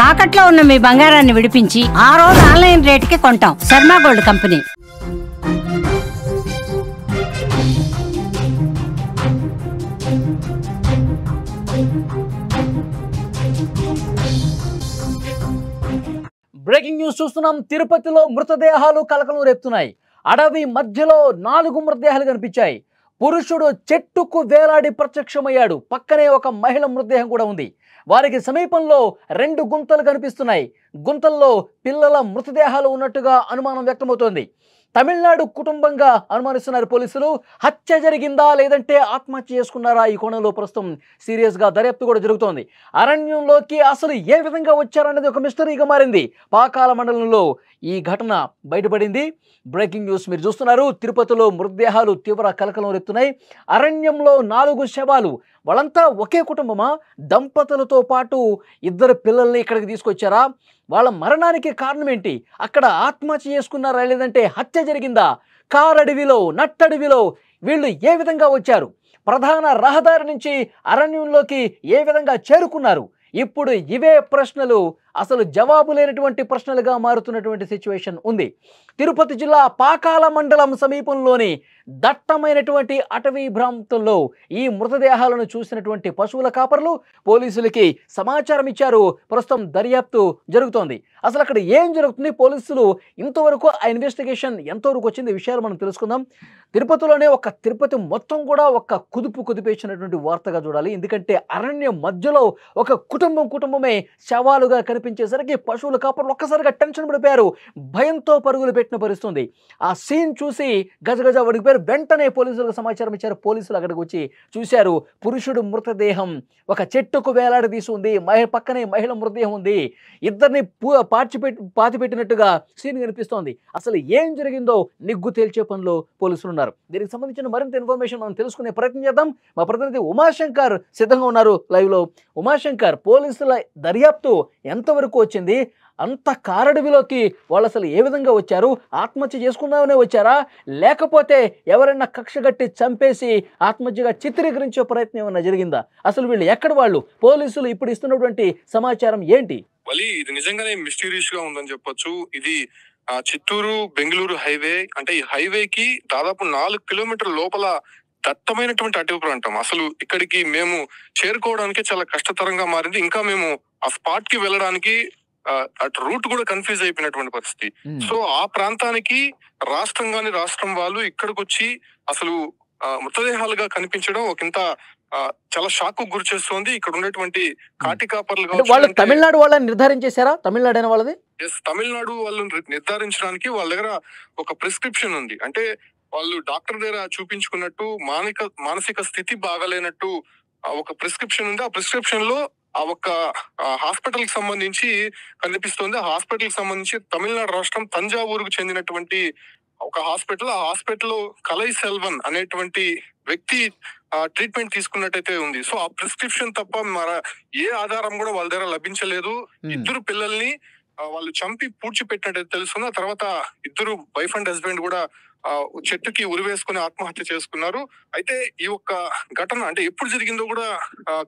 తాకట్లో ఉన్న మీ బంగారాన్ని విడిపించి ఆ రోజు ఆన్లైన్ రేటుకి కొంటాం. Sharma gold company. Breaking news చూస్తున్నాం. తిరుపతిలో మృతదేహాలు కలకలం రేపుతున్నాయి. అడవి మధ్యలో 4 మృతదేహాలు కనిపించాయి. పురుషుడు చెట్టుకు వేలాడి ప్రత్యక్షమయ్యాడు. పక్కనే ఒక మహిళ మృతదేహం కూడా ఉంది. వారికి సమీపంలో 2 గుంతలు కనిపిస్తున్నాయి. గుంతల్లో పిల్లల మృతదేహాలు ఉన్నట్టుగా అనుమానం వ్యక్తమవుతోంది. తమిళనాడు కుటుంబంగా అనుమానిస్తున్నారు పోలీసులు. హత్య జరిగిందా లేదంటే ఆత్మహత్య చేసుకున్నారా? ఈ కోణంలో ప్రస్తుతం సీరియస్గా దర్యాప్తు కూడా జరుగుతోంది. అరణ్యంలోకి అసలు ఏ విధంగా వచ్చారనేది ఒక మిస్టరీగా మారింది. పాకాల మండలంలో ఈ ఘటన బయటపడింది. బ్రేకింగ్ న్యూస్ మీరు చూస్తున్నారు. తిరుపతిలో మృతదేహాలు తీవ్ర కలకలం రేపుతున్నాయి. అరణ్యంలో 4 శవాలు. వాళ్ళంతా ఒకే కుటుంబమా? దంపతులతో పాటు 2 పిల్లల్ని ఇక్కడికి తీసుకొచ్చారా? వాళ్ళ మరణానికి కారణం ఏంటి? అక్కడ ఆత్మహత్య చేసుకున్నారా లేదంటే హత్య జరిగిందా? కారడవిలో, నట్టడవిలో వీళ్ళు ఏ విధంగా వచ్చారు? ప్రధాన రహదారి నుంచి అరణ్యంలోకి ఏ విధంగా చేరుకున్నారు? ఇప్పుడు ఇవే ప్రశ్నలు అసలు జవాబు లేనటువంటి ప్రశ్నలుగా మారుతున్నటువంటి సిచ్యువేషన్ ఉంది. తిరుపతి జిల్లా పాకాల మండలం సమీపంలోని దట్టమైనటువంటి అటవీ ప్రాంతంలో ఈ మృతదేహాలను చూసినటువంటి పశువుల కాపరులు పోలీసులకి సమాచారం ఇచ్చారు. ప్రస్తుతం దర్యాప్తు జరుగుతోంది. అసలు అక్కడ ఏం జరుగుతుంది? పోలీసులు ఇంతవరకు ఆ ఇన్వెస్టిగేషన్ ఎంతవరకు వచ్చింది? ఈ విషయాలు మనం తెలుసుకుందాం. తిరుపతిలోనే తిరుపతి మొత్తం కూడా కుదిపేసినటువంటి వార్తగా చూడాలి. ఎందుకంటే అరణ్యం మధ్యలో ఒక కుటుంబమే శవాలుగా కనిపించేసరికి పశువుల కాపరులు ఒక్కసారిగా టెన్షన్ పడిపోయారు. భయంతో పరుగులు పెట్టిన పరిస్థితుంది. ఆ సీన్ చూసి గజగజ వడికిపోయారు. వెంటనే పోలీసులకు సమాచారం ఇచ్చారు. పోలీసులు అక్కడికి వచ్చి చూశారు. పురుషుడు మృతదేహం ఒక చెట్టుకు వేలాడదీసి ఉంది. పక్కనే మహిళ మృతదేహం ఉంది. ఇద్దరిని పాతిపెట్టినట్టుగా సీన్ కనిపిస్తోంది. అసలు ఏం జరిగిందో నిగ్గు తేల్చే పనిలో పోలీసులు ఉన్నారు. దీనికి సంబంధించిన మరింత ఇన్ఫర్మేషన్ మనం తెలుసుకునే ప్రయత్నం చేద్దాం. మా ప్రతినిధి ఉమాశంకర్ సిద్ధంగా ఉన్నారు లైవ్ లో. ఉమాశంకర్, పోలీసుల దర్యాప్తు ఎంతవరకు వచ్చింది? అంత కారడవిలోకి వాళ్ళు అసలు ఏ విధంగా వచ్చారు? ఆత్మహత్య చేసుకుందామనే వచ్చారా లేకపోతే ఎవరైనా కక్షగట్టి చంపేసి ఆత్మహత్యగా చిత్రీకరించే ప్రయత్నం ఏమన్నా జరిగిందా? అసలు వీళ్ళు ఎక్కడ వాళ్ళు? పోలీసులు ఇప్పుడు ఇస్తున్నటువంటి సమాచారం ఏంటి? ఇది నిజంగానే మిస్టీరియస్ గా ఉందని చెప్పొచ్చు. ఇది చిత్తూరు బెంగళూరు హైవే. అంటే ఈ హైవేకి దాదాపు 4 కిలోమీటర్ల లోపల దట్టమైనటువంటి అటవీ ప్రాంతం. అసలు ఇక్కడికి మేము చేరుకోవడానికి చాలా కష్టతరంగా మారింది. ఇంకా మేము ఆ స్పాట్ కి వెళ్ళడానికి అటు రూట్ కూడా కన్ఫ్యూజ్ అయిపోయినటువంటి పరిస్థితి. సో ఆ ప్రాంతానికి రాష్ట్రం వాళ్ళు ఇక్కడికి వచ్చి అసలు మృతదేహాలుగా కనిపించడం ఒకంత చాలా షాక్ గురి చేస్తోంది. ఇక్కడ ఉన్నటువంటి కాటి కాపర్లు వాళ్ళు తమిళనాడు వాళ్ళని నిర్ధారించేశారా? తమిళనాడు అయిన వాళ్ళది? తమిళనాడు వాళ్ళని నిర్ధారించడానికి వాళ్ళ దగ్గర ఒక ప్రిస్క్రిప్షన్ ఉంది. అంటే వాళ్ళు డాక్టర్ దగ్గర చూపించుకున్నట్టు మానసిక స్థితి బాగాలేనట్టు ఒక ప్రిస్క్రిప్షన్ ఉంది. ఆ ప్రిస్క్రిప్షన్ లో ఆ ఒక హాస్పిటల్ కి సంబంధించి కనిపిస్తుంది. ఆ హాస్పిటల్ కి సంబంధించి తమిళనాడు రాష్ట్రం తంజావూరుకు చెందినటువంటి ఒక హాస్పిటల్. ఆ హాస్పిటల్ కలై సెల్వన్ అనేటువంటి వ్యక్తి ట్రీట్మెంట్ తీసుకున్నట్టయితే ఉంది. సో ఆ ప్రిస్క్రిప్షన్ తప్ప ఏ ఆధారం కూడా వాళ్ళ దగ్గర లభించలేదు. 2 పిల్లల్ని వాళ్ళు చంపి పూడ్చిపెట్టినట్టయితే తెలుస్తుంది. ఆ తర్వాత 2 వైఫ్ అండ్ హస్బెండ్ కూడా చెట్టుకి ఉరివేసుకుని ఆత్మహత్య చేసుకున్నారు. అయితే ఈ ఒక్క ఘటన అంటే ఎప్పుడు జరిగిందో కూడా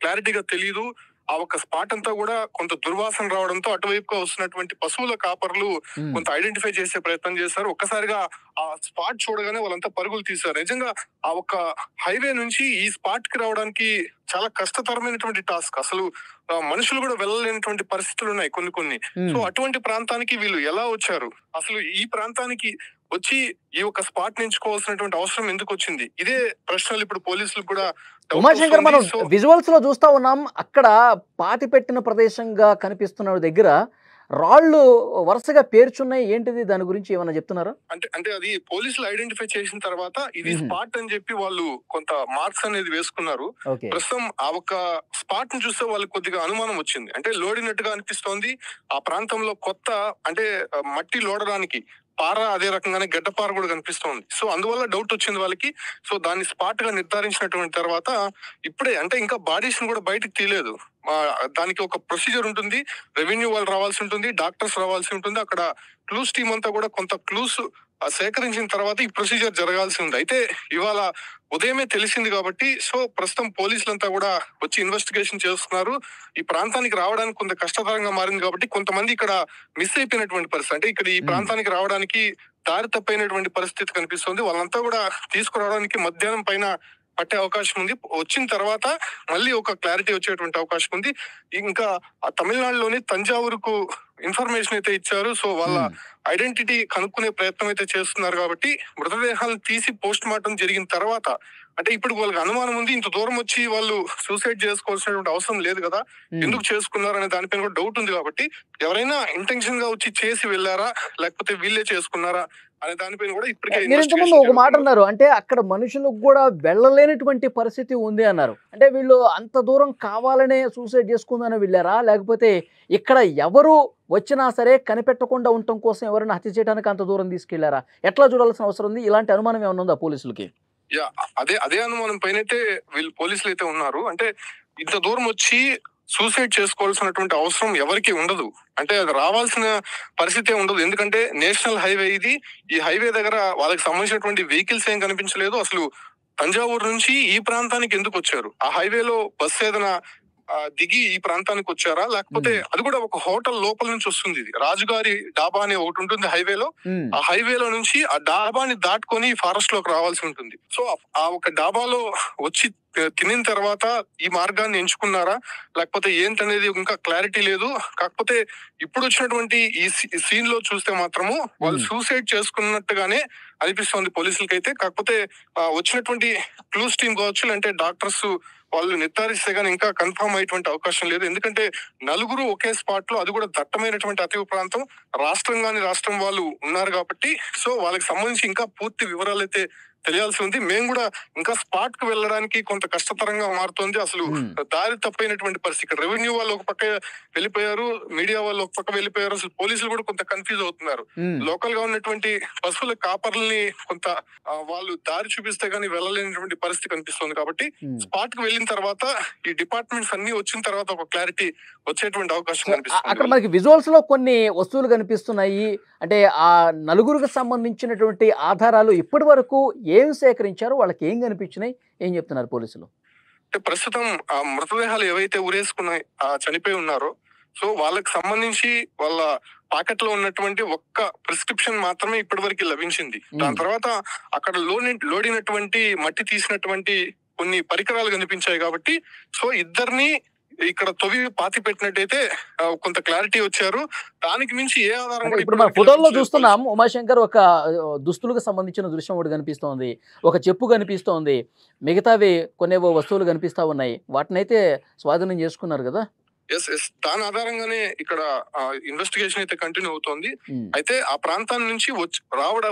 క్లారిటీగా తెలియదు. ఆ ఒక్క స్పాట్ అంతా కూడా కొంత దుర్వాసన రావడంతో అటువైపుగా వస్తున్నటువంటి పశువుల కాపర్లు కొంత ఐడెంటిఫై చేసే ప్రయత్నం చేశారు. ఒక్కసారిగా ఆ స్పాట్ చూడగానే వాళ్ళంతా పరుగులు తీశారు. నిజంగా ఆ ఒక్క హైవే నుంచి ఈ స్పాట్ కి రావడానికి చాలా కష్టతరమైనటువంటి టాస్క్. అసలు మనుషులు కూడా వెళ్ళలేనటువంటి పరిస్థితులు ఉన్నాయి కొన్ని. సో అటువంటి ప్రాంతానికి వీళ్ళు ఎలా వచ్చారు? అసలు ఈ ప్రాంతానికి వచ్చి ఈ ఒక స్పాట్ ఎంచుకోవాల్సినటువంటి అవసరం ఎందుకు వచ్చింది? ఇదే ప్రశ్నలు ఇప్పుడు పోలీసులకు కూడా. ఉమాశంకర్, మనం విజువల్స్ లో చూస్తా ఉన్నాం. అక్కడ పాతిపెట్టిన ప్రదేశంగా కనిపిస్తున్న దగ్గర రాళ్ళు వరుసగా పేర్చున్నాయి. ఏంటిది? దాని గురించి ఏమన్నా చెప్తున్నారా? అంటే అది పోలీసులు ఐడెంటిఫై చేసిన తర్వాత ఇది స్పాట్ అని చెప్పి వాళ్ళు కొంత మార్క్స్ అనేది వేసుకున్నారు. ప్రస్తుతం ఆ ఒక స్పాట్ ను చూస్తే వాళ్ళకి కొద్దిగా అనుమానం వచ్చింది. అంటే లోడినట్టుగా అనిపిస్తోంది. ఆ ప్రాంతంలో కొత్త అంటే మట్టి లోడడానికి పార, అదే రకంగానే గడ్డపార కూడా కనిపిస్తోంది. సో అందువల్ల డౌట్ వచ్చింది వాళ్ళకి. సో దాన్ని స్పాట్ గా నిర్ధారించినటువంటి తర్వాత ఇప్పుడే అంటే ఇంకా బాడీస్ ను కూడా బయటకు తీయలేదు. దానికి ఒక ప్రొసీజర్ ఉంటుంది. రెవెన్యూ వాళ్ళు రావాల్సి ఉంటుంది, డాక్టర్స్ రావాల్సి ఉంటుంది. అక్కడ క్లూస్ టీమ్ అంతా కూడా కొంత క్లూస్ సేకరించిన తర్వాత ఈ ప్రొసీజర్ జరగాల్సి ఉంది. అయితే ఇవాళ ఉదయమే తెలిసింది కాబట్టి సో ప్రస్తుతం పోలీసులంతా కూడా వచ్చి ఇన్వెస్టిగేషన్ చేస్తున్నారు. ఈ ప్రాంతానికి రావడానికి కొంత కష్టతరంగా మారింది కాబట్టి కొంతమంది ఇక్కడ మిస్ అయిపోయినటువంటి పరిస్థితి, అంటే ఇక్కడ ఈ ప్రాంతానికి రావడానికి దారి తప్పైనటువంటి పరిస్థితి కనిపిస్తుంది. వాళ్ళంతా కూడా తీసుకురావడానికి మధ్యాహ్నం పైన పట్టే అవకాశం ఉంది. వచ్చిన తర్వాత మళ్ళీ ఒక క్లారిటీ వచ్చేటువంటి అవకాశం ఉంది. ఇంకా ఆ తమిళనాడులోని తంజావూరుకు ఇన్ఫర్మేషన్ అయితే ఇచ్చారు. సో వాళ్ళ ఐడెంటిటీ కనుక్కునే ప్రయత్నం అయితే చేస్తున్నారు కాబట్టి మృతదేహాలను తీసి పోస్ట్ మార్టం జరిగిన తర్వాత, అంటే ఇప్పుడు వాళ్ళకి అనుమానం ఉంది, ఇంత దూరం వచ్చి వాళ్ళు సూసైడ్ చేసుకోవాల్సినటువంటి అవసరం లేదు కదా, ఎందుకు చేసుకున్నారు అనే దానిపైన కూడా డౌట్ ఉంది. కాబట్టి ఎవరైనా ఇంటెన్షన్ గా వచ్చి చేసి వెళ్ళారా లేకపోతే వీళ్ళే చేసుకున్నారా అనే దానిపైన కూడా ఇప్పటికే మీరు ఇంతకుముందు ఒక మాట అన్నారు, అంటే అక్కడ మనుషులకు కూడా వెళ్ళలేనటువంటి పరిస్థితి ఉంది అన్నారు. అంటే వీళ్ళు అంత దూరం కావాలనే సూసైడ్ చేసుకుందని వెళ్ళారా, లేకపోతే ఇక్కడ ఎవరు వచ్చినా సరే కనిపెట్టకుండా ఉండటం కోసం ఎవరైనా హత్య చేయడానికి అంత దూరం తీసుకెళ్లారా? ఎట్లా చూడాల్సిన అవసరం ఉంది? ఇలాంటి అనుమానం ఏమైనా ఉందా పోలీసులకి? అదే అనుమానం పైన అయితే వీళ్ళు పోలీసులు అయితే ఉన్నారు. అంటే ఇంత దూరం వచ్చి సూసైడ్ చేసుకోవాల్సినటువంటి అవసరం ఎవరికి ఉండదు, అంటే అది రావాల్సిన పరిస్థితి ఉండదు. ఎందుకంటే నేషనల్ హైవే ఇది, ఈ హైవే దగ్గర వాళ్ళకి సంబంధించినటువంటి వెహికల్స్ ఏం కనిపించలేదు. అసలు తంజావూరు నుంచి ఈ ప్రాంతానికి ఎందుకు వచ్చారు? ఆ హైవేలో బస్సు ఏదైనా దిగి ఈ ప్రాంతానికి వచ్చారా, లేకపోతే అది కూడా ఒక హోటల్ లోపల నుంచి వస్తుంది. ఇది రాజుగారి డాబా అనే ఒకటి ఉంటుంది హైవేలో, ఆ హైవేలో నుంచి ఆ డాబాని దాటుకొని ఫారెస్ట్ లోకి రావాల్సి ఉంటుంది. సో ఆ ఒక డాబాలో వచ్చి తినిన తర్వాత ఈ మార్గాన్ని ఎంచుకున్నారా లేకపోతే ఏంటనేది ఇంకా క్లారిటీ లేదు. కాకపోతే ఇప్పుడు వచ్చినటువంటి ఈ సీన్ లో చూస్తే మాత్రము వాళ్ళు సూసైడ్ చేసుకున్నట్టుగానే అనిపిస్తోంది పోలీసులకైతే. కాకపోతే వచ్చినటువంటి క్లూస్ టీమ్ కావచ్చు, అంటే డాక్టర్స్ వాళ్ళు నిర్ధారిస్తే గానీ ఇంకా కన్ఫర్మ్ అయ్యేటువంటి అవకాశం లేదు. ఎందుకంటే నలుగురు ఒకే స్పాట్ లో, అది కూడా దట్టమైనటువంటి అటవీ ప్రాంతం, రాష్ట్రం వాళ్ళు ఉన్నారు కాబట్టి సో వాళ్ళకి సంబంధించి ఇంకా పూర్తి వివరాలు అయితే తెలియాల్సి ఉంది. మేము కూడా ఇంకా స్పాట్ కు వెళ్ళడానికి కొంత కష్టతరంగా మారుతోంది. అసలు దారి తప్పైనటువంటి పరిస్థితి. రెవెన్యూ వాళ్ళు ఒక పక్క వెళ్ళిపోయారు, మీడియా వాళ్ళు ఒక పక్క వెళ్ళిపోయారు. అసలు పోలీసులు కూడా కొంత కన్ఫ్యూజ్ అవుతున్నారు. లోకల్ గా ఉన్నటువంటి పశువుల కాపర్లని కొంత వాళ్ళు దారి చూపిస్తే గానీ వెళ్ళలేనటువంటి పరిస్థితి కనిపిస్తుంది. కాబట్టి స్పాట్ కు వెళ్ళిన తర్వాత ఈ డిపార్ట్మెంట్స్ అన్ని వచ్చిన తర్వాత ఒక క్లారిటీ వచ్చేటువంటి అవకాశం కనిపిస్తుంది. అక్కడ మనకి విజువల్స్ లో కొన్ని వస్తువులు కనిపిస్తున్నాయి. అంటే ఆ నలుగురికి సంబంధించినటువంటి ఆధారాలు ఇప్పటి వరకు ఏం సేకరించారు, వాళ్ళకి ఏం కనిపించినాయి, ఏం చెప్తున్నారు పోలీసులు? అంటే ప్రస్తుతం ఆ మృతదేహాలు ఏవైతే ఉరేసుకున్నాయి చనిపోయి ఉన్నారో సో వాళ్ళకి సంబంధించి వాళ్ళ పాకెట్ లో ఉన్నటువంటి ఒక్క ప్రిస్క్రిప్షన్ మాత్రమే ఇప్పటి వరకు లభించింది. దాని తర్వాత అక్కడ లోడినటువంటి మట్టి తీసినటువంటి కొన్ని పరికరాలు కనిపించాయి. కాబట్టి సో ఇద్దరిని ఇక్కడ తొవి పాతి పెట్టినట్టయితే కొంత క్లారిటీ వచ్చారు. దానికి మించి ఏ ఆధారం ఇప్పుడు మన ఫోటోల్లో చూస్తున్నాం, ఉమాశంకర్ ఒక దుస్తులకు సంబంధించిన దృశ్యం ఒకటి కనిపిస్తోంది, ఒక చెప్పు కనిపిస్తోంది, మిగతావి కొన్నేవో వస్తువులు కనిపిస్తా ఉన్నాయి. వాటినైతే స్వాధీనం చేసుకున్నారు కదా? దాని ఆధారంగానే ఇక్కడ ఇన్వెస్టిగేషన్ అయితే కంటిన్యూ అవుతోంది. అయితే ఆ ప్రాంతాన్ని నుంచి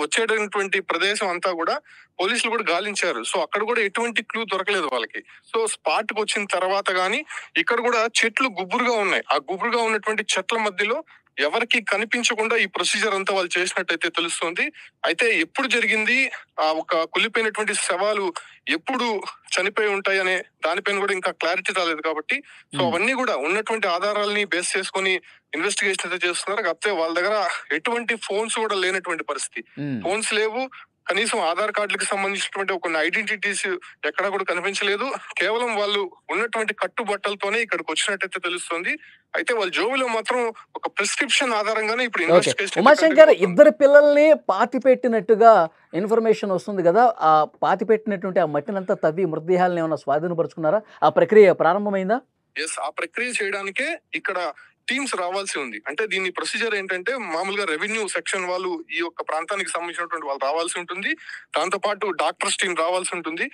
వచ్చేటటువంటి ప్రదేశం అంతా కూడా పోలీసులు కూడా గాలించారు. సో అక్కడ కూడా ఎటువంటి క్లూ దొరకలేదు వాళ్ళకి. సో స్పాట్ కు వచ్చిన తర్వాత గానీ ఇక్కడ కూడా చెట్లు గుబురుగా ఉన్నాయి. ఆ గుబురుగా ఉన్నటువంటి చెట్ల మధ్యలో ఎవరికి కనిపించకుండా ఈ ప్రొసీజర్ అంతా వాళ్ళు చేసినట్టయితే తెలుస్తుంది. అయితే ఎప్పుడు జరిగింది, ఒక కుళ్ళిపోయినటువంటి శవాలు ఎప్పుడు చనిపోయి ఉంటాయి అనే దానిపైన కూడా ఇంకా క్లారిటీ రాలేదు. కాబట్టి సో అవన్నీ కూడా ఉన్నటువంటి ఆధారాలని బేస్ చేసుకొని ఇన్వెస్టిగేషన్ అయితే చేస్తున్నారు. కాకపోతే వాళ్ళ దగ్గర ఎటువంటి ఫోన్స్ కూడా లేనటువంటి పరిస్థితి. ఫోన్స్ లేవు, కనీసం ఆధార్ కార్డులకు సంబంధించినటువంటి కొన్ని ఐడెంటిటీస్ ఎక్కడా కూడా కనిపించలేదు. కేవలం వాళ్ళు ఉన్నటువంటి కట్టుబట్టలతోనే ఇక్కడికి వచ్చినట్టయితే తెలుస్తుంది. అయితే వాళ్ళ జోబులో మాత్రం ఒక ప్రిస్క్రిప్షన్ ఆధారంగానే ఇప్పుడు ఇన్వెస్టిగేషన్. ఉమాశంకర్, ఇద్దరు పిల్లల్ని పాతి పెట్టినట్టుగా ఇన్ఫర్మేషన్ వస్తుంది కదా, ఆ పాతి పెట్టినటువంటి ఆ మట్టినంతా తవ్వి మృతదేహాలను ఏమైనా స్వాధీనపరుచుకున్నారా? ఆ ప్రక్రియ ప్రారంభమైందా? ఆ ప్రక్రియ చేయడానికే ఇక్కడ టీమ్స్ రావాల్సి ఉంది. అంటే దీని ప్రొసీజర్ ఏంటంటే మామూలుగా రెవెన్యూ సెక్షన్ వాళ్ళు ఈ యొక్క ప్రాంతానికి సంబంధించినటువంటి వాళ్ళు రావాల్సి ఉంటుంది. దాంతో పాటు డాక్టర్స్ టీం రావాల్సి ఉంటుంది.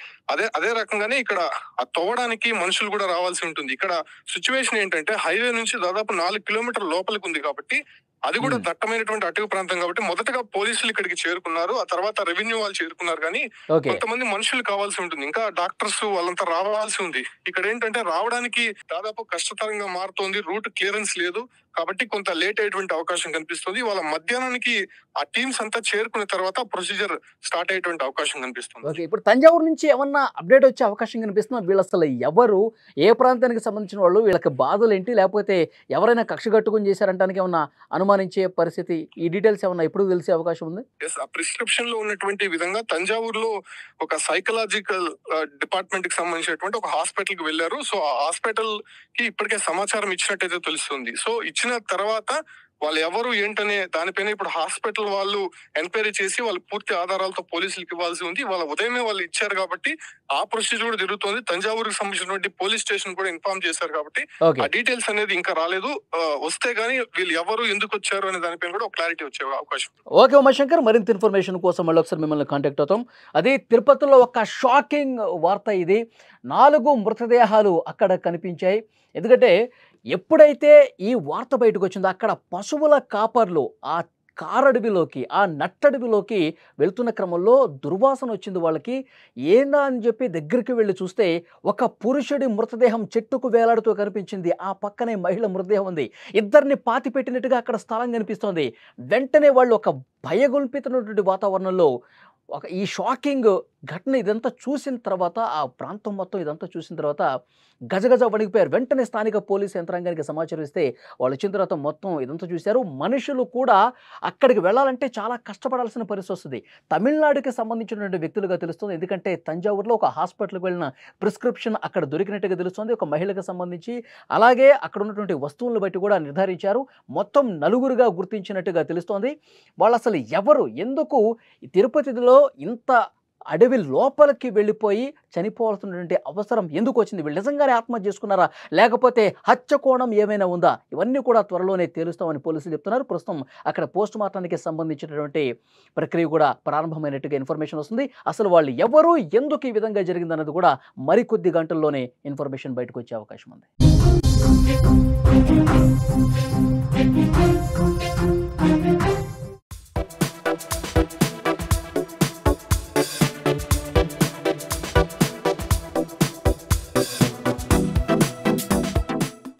అదే రకంగానే ఇక్కడ ఆ తవ్వడానికి మనుషులు కూడా రావాల్సి ఉంటుంది. ఇక్కడ సిచ్యువేషన్ ఏంటంటే హైవే నుంచి దాదాపు 4 కిలోమీటర్ల లోపలికి ఉంది కాబట్టి అది కూడా దట్టమైనటువంటి అటవీ ప్రాంతం కాబట్టి మొదటగా పోలీసులు ఇక్కడికి చేరుకున్నారు, ఆ తర్వాత రెవెన్యూ వాళ్ళు చేరుకున్నారు. కానీ కొంతమంది మనుషులు కావాల్సి ఉంటుంది, ఇంకా డాక్టర్స్ వాళ్ళంతా రావాల్సి ఉంది. ఇక్కడ ఏంటంటే రావడానికి దాదాపు కష్టతరంగా మారుతోంది. రూట్ క్లియరెన్స్ లేదు. కాబట్టి కొంత లేట్ అయ్యేటువంటి అవకాశం కనిపిస్తుంది. వాళ్ళ మధ్యాహ్నానికి ఆ టీమ్స్ అంతా చేరుకున్న తర్వాత ప్రొసీజర్ స్టార్ట్ అయ్యేటువంటి అవకాశం కనిపిస్తుంది. ఓకే, ఇప్పుడు తంజావూరు నుంచి ఏమన్నా అప్డేట్ వచ్చే అవకాశం కనిపిస్తుందా? వీళ్ళు అసలు ఎవరు, ఏ ప్రాంతానికి సంబంధించిన వాళ్ళు, వీళ్ళకి బాధలు ఏంటి, లేకపోతే ఎవరైనా కక్ష కట్టుకుని చేశారంటానికి ఏమన్నా అనుమానించే పరిస్థితి, ఈ డీటెయిల్స్ ఏమన్నా ఇప్పుడు తెలిసే అవకాశం ఉంది? ఆ ప్రిస్క్రిప్షన్ లో ఉన్నటువంటి విధంగా తంజావూరులో ఒక సైకలాజికల్ డిపార్ట్మెంట్ కి సంబంధించినటువంటి ఒక హాస్పిటల్ కి వెళ్లారు. సో ఆ హాస్పిటల్ కి ఇప్పటికే సమాచారం ఇచ్చినట్టయితే తెలుస్తుంది. సో ఇచ్చిన తర్వాత వాళ్ళు ఎవరు ఏంటనే దానిపైన ఇప్పుడు హాస్పిటల్ వాళ్ళు ఎంక్వైరీ చేసి వాళ్ళు పూర్తి ఆధారాలతో పోలీసులకు ఇవ్వాల్సి ఉంది. వాళ్ళ ఉదయమే వాళ్ళు ఇచ్చారు కాబట్టి ఆ ప్రొసీజర్ కూడా జరుగుతుంది. తంజావూరుకి సంబంధించినటువంటి పోలీస్ స్టేషన్ కూడా ఇన్ఫార్మ్ చేశారు కాబట్టి ఆ డీటెయిల్స్ అనేది ఇంకా రాలేదు. వస్తే గానీ వీళ్ళు ఎవరు ఎందుకు వచ్చారు అనే దానిపైన కూడా ఒక క్లారిటీ వచ్చే అవకాశం. ఓకే ఉమాశంకర్, మరింత ఇన్ఫర్మేషన్ కోసం మళ్ళీ ఒకసారి మిమ్మల్ని కాంటాక్ట్ అవుతాం. అదే తిరుపతిలో ఒక షాకింగ్ వార్త ఇది. 4 మృతదేహాలు అక్కడ కనిపించాయి. ఎందుకంటే ఎప్పుడైతే ఈ వార్త బయటకు వచ్చిందో అక్కడ పశువుల కాపర్లు ఆ కారడవిలోకి, ఆ నట్టడవిలోకి వెళ్తున్న క్రమంలో దుర్వాసన వచ్చింది వాళ్ళకి. ఏందా అని చెప్పి దగ్గరికి వెళ్ళి చూస్తే ఒక పురుషుడి మృతదేహం చెట్టుకు వేలాడుతూ కనిపించింది. ఆ పక్కనే మహిళ మృతదేహం ఉంది. ఇద్దరిని పాతి పెట్టినట్టుగా అక్కడ స్థలం కనిపిస్తోంది. వెంటనే వాళ్ళు ఒక భయగొల్పితున్నటువంటి వాతావరణంలో ఈ షాకింగ్ ఘటన ఇదంతా చూసిన తర్వాత, ఆ ప్రాంతం మొత్తం ఇదంతా చూసిన తర్వాత గజగజ వణికిపోయారు. వెంటనే స్థానిక పోలీసు యంత్రాంగానికి సమాచారం ఇస్తే వాళ్ళు వచ్చిన తర్వాత మొత్తం ఇదంతా చూశారు. మనుషులు కూడా అక్కడికి వెళ్ళాలంటే చాలా కష్టపడాల్సిన పరిస్థితి వస్తుంది. తమిళనాడుకి సంబంధించినటువంటి వ్యక్తులుగా తెలుస్తుంది. ఎందుకంటే తంజావూరులో ఒక హాస్పిటల్కి వెళ్ళిన ప్రిస్క్రిప్షన్ అక్కడ దొరికినట్టుగా తెలుస్తుంది, ఒక మహిళకు సంబంధించి. అలాగే అక్కడ ఉన్నటువంటి వస్తువులను బట్టి కూడా నిర్ధారించారు. మొత్తం 4గురుగా గుర్తించినట్టుగా తెలుస్తోంది. వాళ్ళు అసలు ఎవరు, ఎందుకు తిరుపతిలో ఇంత అడవి లోపలికి వెళ్ళిపోయి చనిపోవాల్సినటువంటి అవసరం ఎందుకు వచ్చింది? వీళ్ళు నిజంగానే ఆత్మహత్య చేసుకున్నారా, లేకపోతే హత్య కోణం ఏమైనా ఉందా? ఇవన్నీ కూడా త్వరలోనే తేలుస్తామని పోలీసులు చెప్తున్నారు. ప్రస్తుతం అక్కడ పోస్ట్ మార్టానికి సంబంధించినటువంటి ప్రక్రియ కూడా ప్రారంభమైనట్టుగా ఇన్ఫర్మేషన్ వస్తుంది. అసలు వాళ్ళు ఎవరు, ఎందుకు ఈ విధంగా జరిగిందన్నది కూడా మరికొద్ది గంటల్లోనే ఇన్ఫర్మేషన్ బయటకు వచ్చే అవకాశం ఉంది.